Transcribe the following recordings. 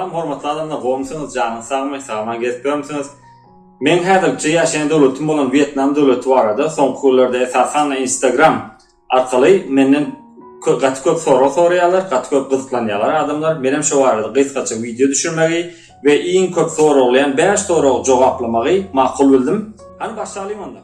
Salam, hormatly adamlar, gowmsyňyz, janyň sagmy, sagman gezipdirmisiniz? Men häzirçe ýaşaýan döwletim bolan Vietnam döwleti barada soňky günlerde esasan Instagram arkaly menden gaty köp soraýarlar, gaty köp gyzyklanýarlar adamlar. Menem şo barada gysgaça video düşürmegi we iň köp soraýan 5 soragy jogaplamagy makul bildim. Hani başlaýym onda.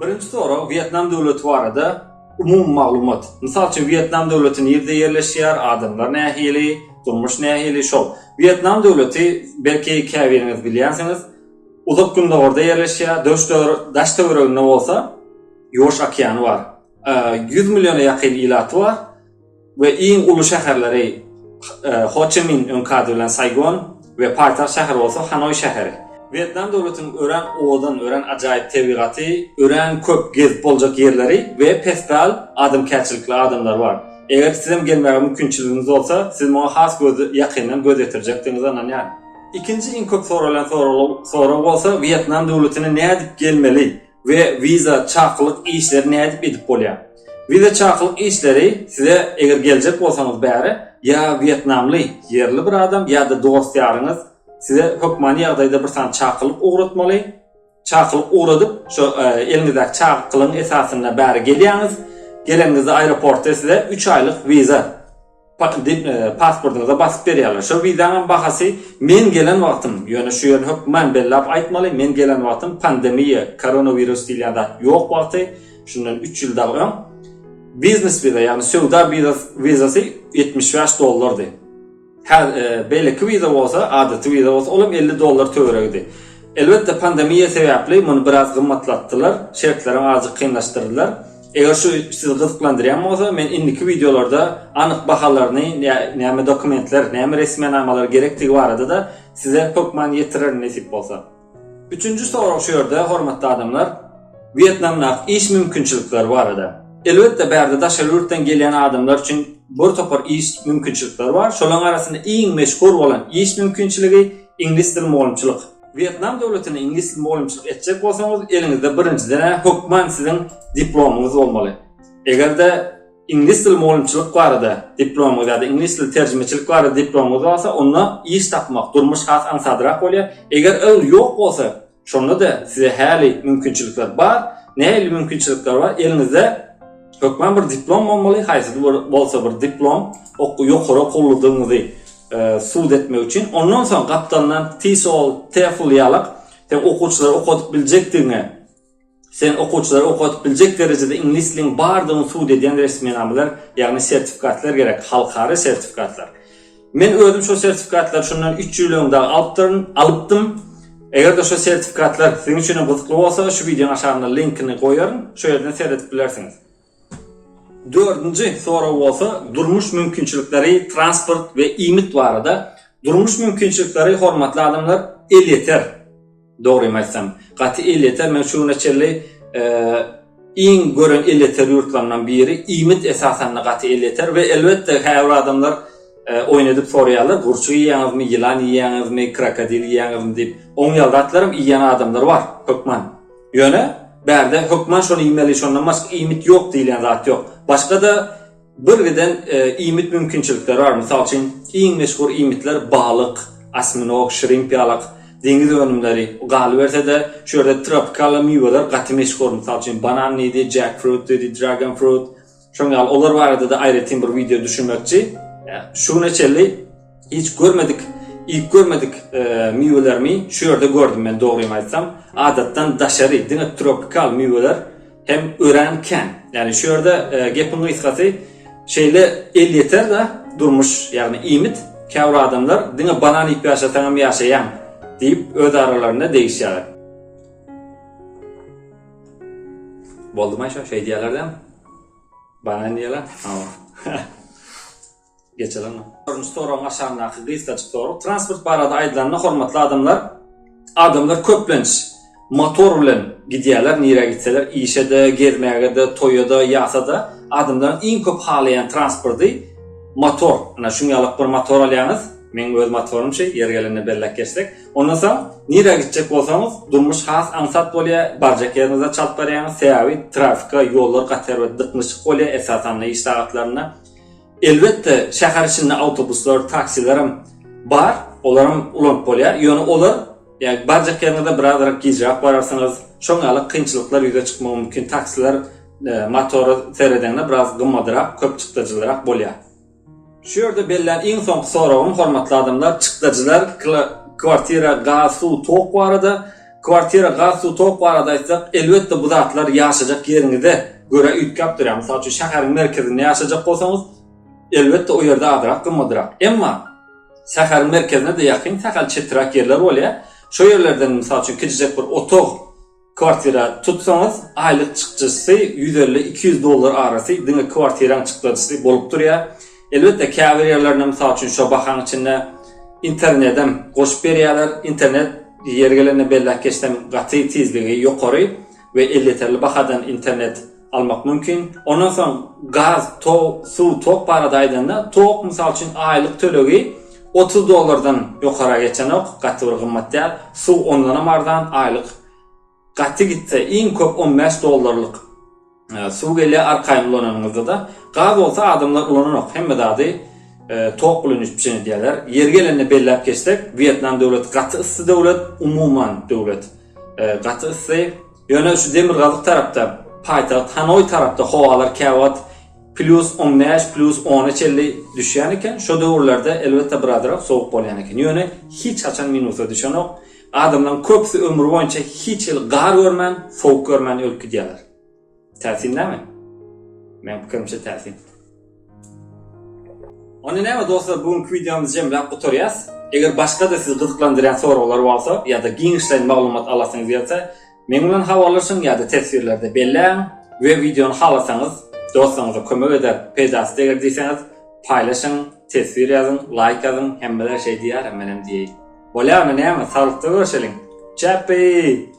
Birinci soru Vietnam döwleti barada umum maglumat. Misal üçin Vietnam döwleti nerede ýerleşýär, adamlar nähili, durmuş nähili şol. Vietnam döwleti belki käbiriniz bilýänsiňiz, uzak günde orada ýerleşýär, daş töwereginde bolsa Ýoş okeany bar. 100 milyona ýakyn ilaty bar we iň uly şäherleri Ho Chi Minh öňkady bilen Saigon we paýtaxt şäher bolsa Hanoi şäheri. Vietnam döwletiniň ören owadan, ören ajaýyp tebigaty, ören köp gezip boljak ýerleri we pestal adamkäçilikli adamlar bar. Eger sizem gelmäge mümkinçiliginiz bolsa, siz muňa has ýakyndan göz ýetirjekdiňiz ananýar. İkinci iň köp soralan soru bolsa Vietnam döwletine nädip gelmeli we viza çaklyk işleri nädip edip bolýar. Viza çaklyk işleri size eger geljek bolsaňyz bäri ya Vietnamly yerli bir adam ya da dostlaryňyz size hökmani ýagdaýda bir san çaklyk uğratmaly. Çaklyk uğradyp şo elinizdäki çaklygyň esasyna bäri gelýäňiz. Geleningizde aeroportda size 3 aylyk viza pasportuňyza basyp berýärler. Şo vizaňyň bahasy men gelen wagtym, ýöne şu ýerni hökmen bellap aýtmaly. Men gelen wagtym pandemiýa, koronavirus diýilende ýok wagty, şundan 3 ýylda öň. Biznes viza, ýani söwda vizasy $75 Her belki viza bolsa, adaty viza bolsa, olam $50 töweregdi. Elbetde pandemiýa sebäpli muny biraz gymmatlatdylar, şertlerini azık kynlaşdyrdylar. Eger şu sizi gyzyklandyrýan bolsa, men indiki videolarda anyk bahalaryny, näme dokumentler, näme resmenamalar gerektigi barada da size hökmen ýetirer nesip bolsa. Üçüncü soru şu ýerde, hormatly adamlar, Vietnamda iş mümkinçilikleri barada. Elbetde bärde daşary ýurtdan gelýän adamlar üçin bir topar iş mümkinçilikleri bar. Şolaryň arasynda iň meşhur bolan iş mümkinçiligi ingliz dili mugallimçilik. Vietnam döwletine ingliz dili mugallimçilik etjek bolsaňyz, eliňizde birinçiden hökmen siziň diplomaňyz bolmaly. Egerde ingliz dili mugallimçilik barada diplomaňyz ýa-da ingliz dili terjümeçilik barada diplomaňyz bolsa, onda iş tapmak, durmuş has ansadyrak bolýar. Eger ol ýok bolsa, şonda da size häli mümkinçilikler bar. Nähili mümkinçilikler bar? Eliňizde hökmen bir diplom bolmaly, haýsy bolsa bir diplom, ýokary okulladyňyzy suud etmek üçin. Ondan soň gapdandan TESOL, TOEFL ýalyk, sen okuwçylar okatyp biljekdiňe, sen okuwçylar okatyp biljek derejede ingliz diliniň bardygyny suud edýän resmenamalar, ýagny sertifikatlar gerek, halkary sertifikatlar. Men özüm şo sertifikatlar şundan 3 ýyl öňde alypdym. Eger de şo sertifikatlar siziň üçin gyzykly bolsa, şu videoň aşagynda linkini goýaryn, şo ýerden seredip bilersiňiz. Dördüncü soru bolsa durmuş mümkinçilikleri, transport ve imit barada. Durmuş mümkinçilikleri hormatly adamlar el yeter. Dogry aýtsam, gaty el yeter. Men şunu neçeli iň gören el yeter ýurtlaryndan biri imit esasan gaty el yeter ve elbetde häzir adamlar oýun edip soraýarlar, gurçy ýaňyzmy, ýylan ýaňyzmy, krokodil ýaňyzmy diýip oň ýaldatlarym ýan adamlar bar, hökmen. Ýöne bärde hökmen şonu iýmeli, şondan başga imit ýok diýilen zat ýok. Başka da birgiden imit mümkinçilikleri var. Misal için iň meşhur imitler balyk, asminog, shrimp ýalyk, deňiz önümleri galy berse de şu ýerde tropikal meweler gaty meşhur. Misal için banan neydi, jackfruit dedi, dragon fruit. Şoňal olar barada da aýratyn bir video düşünmekçi. Şu neçeli hiç görmedik, ilk görmedik mewelermi şu ýerde gördüm men dogry aýtsam. Adatdan daşary, diňe tropikal meweler hem öğrenken, yani şu ýerde gepin gysgasy şeýle el yeter da durmuş, yani imit käwr adamlar diňe banan ýyp ýaşataňam ýaşaýam diýip öz aralarynda deýişýär. Boldumy şo şey diýerlerden? Banan diýerler. Tamam. Geçelim. Dördüncü soruň aşagyndaky gysgaça soru. Transport barada aýdylan hormatly adamlar köplenç motor bilen gidýärler, nire gitseler, işede, gezmäge de, toýa da, ýasa da adamlaryň iň köp halaýan transporty motor. Ana şuňalyk bir motor alýaňyz, men öz motorum ýer gelende bellek geçsek. Ondan soň nire gitjek bolsaňyz, durmuş has ansat bolýar, barjak ýerinize çalyp berýäňiz, seýabi, trafika, ýollar gatar we dykmyşyk bolýar esasan iş sagatlaryna. Elbetde şäher içinde autobuslar, taksiler bar. Olaram ulanıp bolýar. Ýöne olar ýa barjak ýerinde birazrak gijrak bararsyňyz, şoňaly kynçylyklar ýüze çykmagy mümkin. Taksiler motory seredende biraz gymmadyrak, köp çykdyjylarak bolýar. Şu ýerde bellen iň soňky soragym hormatly adamlar, çykdyjylar kwartira, gaz, suw, tok barada. Kwartira, gaz, suw, tok barada aýtsak, elbetde bu zatlar ýaşajak ýeriňizde göre üýtgap durýar. Mysal üçin şäherin merkezinde ýaşajak bolsaňyz, elbetde o ýerde adyrak gymmadyrak. Emma şäherin merkezine de ýakyn täkel çetrak ýerler bolýar. Şo ýerlerden mysal üçin kijek bir otog kwartira tutsaňyz, aýlyk çykjysy $150-200 arasy diňe kwartiraň çykdyjysy bolup durýar. Elbetde käbir ýerlerinde mysal üçin şo bakan içinde internetem goşup berýärler. İnternet ýergelerine bellek geçtem gaty tezligi ýokary we 50 terli bahadan internet almak mümkin. Ondan soň gaz, suw, tok barada aýdanda tok mysal üçin aýlyk tölegi $30dan ýokary geçen ok, gaty bir gymmat däl. Suw ondan amardan aýlyk gaty gitse iň köp $15 suw gelýär arkaýyn ulananyňyzda da. Gaz bolsa adamlar ulanok, hemme dady tok bilen üçini diýerler. Ýergelerine bellep geçsek, Vietnam döwleti gaty ysy döwlet, umuman döwlet. Gaty ysy ýöne şu demir gazyk tarapda, paýtaxt Hanoy tarapda howalar käwat +15 +13 düşýän eken, şo döwürlerde elbetde birazrak sowuk bolýan eken. Ýöne hiç haçan minusa düşenok. Adamdan köpsi ömür boýunça hiç il gar görmän, sowuk görmän ölkü diýerler. Täsirnämi? Men pikrimçe täsir. Onu näme dostlar, bugünkü videomuzy jemläp oturýas. Eger başga da sizi gyzyklandyran soraglar bolsa ýa-da giňişlen maglumat alasyňyz bolsa, men bilen habarlaşyň ýa-da tesirlerde belläň we videony halasaňyz dostlarymyza kömek eder. Pedast eger diýseňiz, paýlaşyň, tesir ýazyň, like ýazyň, hemmeler şey diýär, menem diýeýin. Bolýarmy näme? Salykda görüşelim. Çäpi!